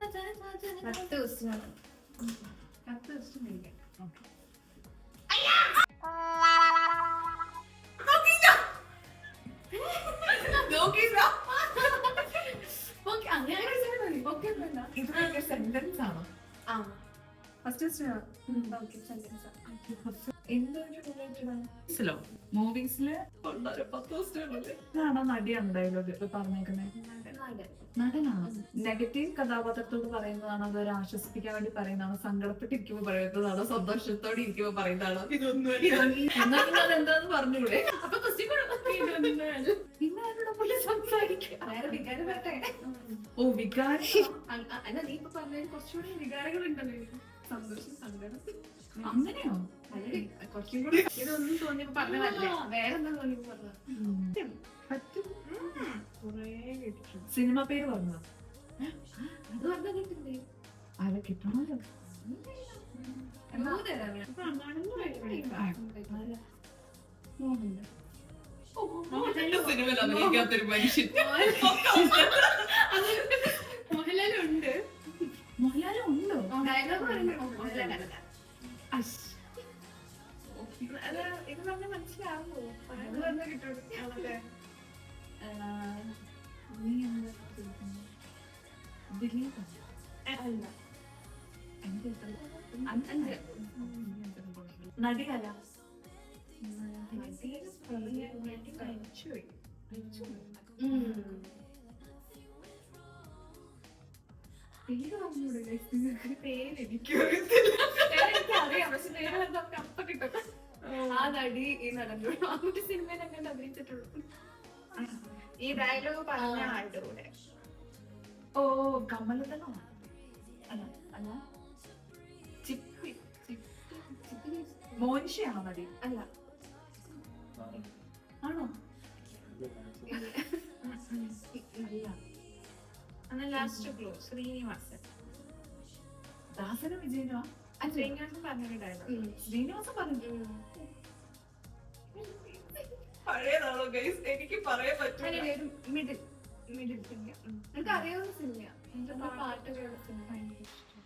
10 ദിവസം ഇതൊക്കെ സെന്റൻസ് ആണോ? മൂവീസില് നടിയാണ് ഡയലോഗ് ഇപ്പൊ പറഞ്ഞേക്കുന്നത്. നടനാണ്. നെഗറ്റീവ് കഥാപാത്രത്തോട് പറയുന്നതാണോ, അതൊരു ആശ്വസിപ്പിക്കാൻ വേണ്ടി പറയുന്നതാണോ, സങ്കടപ്പെട്ടിരിക്കുമ്പോ പറയുന്നതാണോ, സന്തോഷത്തോടെ ഇരിക്കുമ്പോ പറയുന്നതാണോ? അതെന്താന്ന് പറഞ്ഞൂടെ? പിന്നെ ആരോടെ പോലെ സംസാരിക്കും. ഓ വികാരം. അല്ല നീ ഇപ്പൊ പറഞ്ഞ കുറച്ചുകൂടി വികാരങ്ങളുണ്ടല്ലോ. സന്തോഷം, സങ്കടം. അങ്ങനെയോ? കുറച്ചും കൂടി ഇതൊന്നും തോന്നിയപ്പോ പറഞ്ഞതല്ലേ, വേറെന്താ തോന്നിയപ്പോ പറഞ്ഞത്. സിനിമ പേര് പറഞ്ഞോ? അത് പറഞ്ഞ കേട്ടില്ലേ? അത് കിട്ടണല്ലോ. സിനിമയിൽ അഭിനയിക്കാത്തൊരു മനുഷ്യൻ. മോഹൻലാലുണ്ട്. മോഹൻലാലും ഉണ്ടോ? ഡയലോഗ് മോഹൻലാലല്ല. ഇത് പറഞ്ഞ മനസ്സിലാവോ? അത് പറഞ്ഞ കിട്ടും. നീ എന്താ ദിലീപ് അല്ല നടികല പേരെനിക്കറിയാം, പക്ഷെ പേരെന്തൊക്കെ അപ്പൊ കിട്ടും. ആ നടി ഈ നടന്നോളൂ ആ കുട്ടി സിനിമയിലൊക്കെ അഭിനയിച്ചിട്ടുള്ളൂ. ഈ ഡയലോഗ് പറഞ്ഞ ആളുടെ കൂടെ. ഓ കമലതനോ? അല്ല അല്ല മോനിഷയാണോ നടി? അല്ല. ആണോ? അല്ല. Last clue Sreenivasan. ദാസനോ വിജയനോ? ശ്രീനിവാസൻ പറഞ്ഞൊരു ഡയലോഗ്. ശ്രീനിവാസൻ പറഞ്ഞു. പഴയതാണോ ഗൈസ്? എനിക്ക് പറയാൻ പറ്റില്ല. Middle cinema. എനിക്ക് അറിയാവുന്ന സിനിമ. പാട്ട് കേൾക്കുന്ന സിനിമ എനിക്ക് ഇഷ്ടം.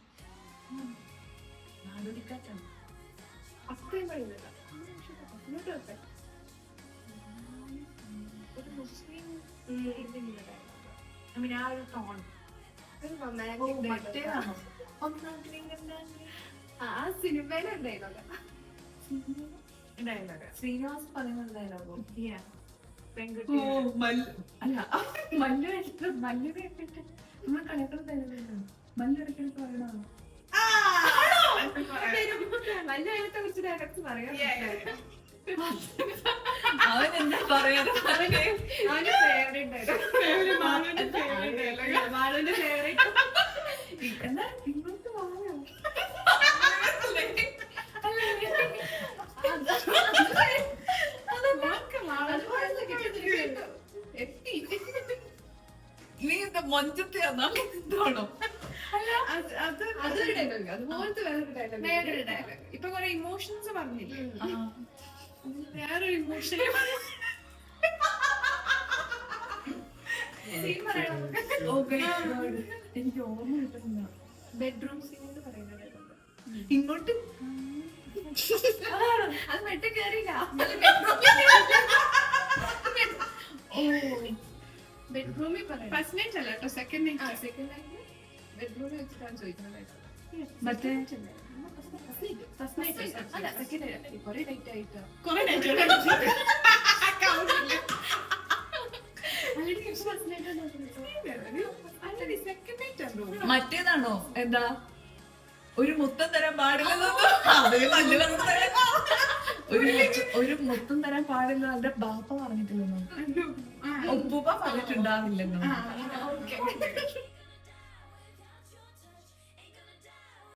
നാടോടിക്കാറ്റാണ്. അത്രയും കഴിയില്ല. ഒരു മുസ്ലിം ആ ഒരു ടോൺ മറ്റേതാണോ? ആ സിനിമയിലുണ്ടായിരുന്നു ഡയലോഗ് ശ്രീനിവാസ് പറയുന്ന ഡയലോഗോ? പെൺകുട്ടി അല്ല മല്ലുനെ ഇട്ടിട്ട് നമ്മൾ കളിക്കുന്ന ഡയലോഗ്. മല്ലു ഇടയ്ക്കിടയ്ക്ക് പറയണോ? മല്ലുകാലത്തെ കുറിച്ച് ഡയറക്റ്റ് പറയാം. അവൻ എന്താ പറയാ? അവന്റെ ഫേവറേറ്റ് മാളുവിന്റെ ഫേവറേറ്റ്. എന്നാ ഇങ്ങോട്ട് വായോ? നീ എന്താ മൊഞ്ചത്തെ എന്താണോ? അതൊരു ഡയലോഗ്. അതുപോലത്തെ വേറൊരു ഡയലോഗ്. ഇപ്പൊ കൊറേ ഇമോഷൻസ് പറഞ്ഞില്ലേ, വേറൊരു ഇമോഷൻ എനിക്ക് ഓർമ്മ കിട്ടുന്നില്ല. ബെഡ്റൂം സീൻ എന്ന് പറയുന്ന ഡയലോഗ്. ഇങ്ങോട്ട് അത് വെട്ടി കയറിയില്ല. ബെഡ്റൂമിൽ പറയാം. ഫസ്റ്റ് നൈറ്റ് അല്ല കേട്ടോ, സെക്കൻഡ് നൈറ്റ്. സെക്കൻഡ് നൈറ്റ് ബെഡ്റൂമിൽ വെച്ചിട്ടാണ് ചോദിക്കുന്നത്. മറ്റേ ഫസ്റ്റ് നൈറ്റ് അല്ല, സെക്കൻഡ് നൈറ്റ്. കുറെ നൈറ്റ് ആയിട്ട് മറ്റേതാണോ? എന്താ ഒരു മുത്തം തരാൻ പാടില്ലെന്നോ? ഒരു മുത്തം തരാൻ പാടില്ല എന്റെ ബാപ്പ പറഞ്ഞിട്ടില്ലെന്നോ? ഉപ്പൂപ്പ പറഞ്ഞിട്ടുണ്ടാവില്ലെന്നോ?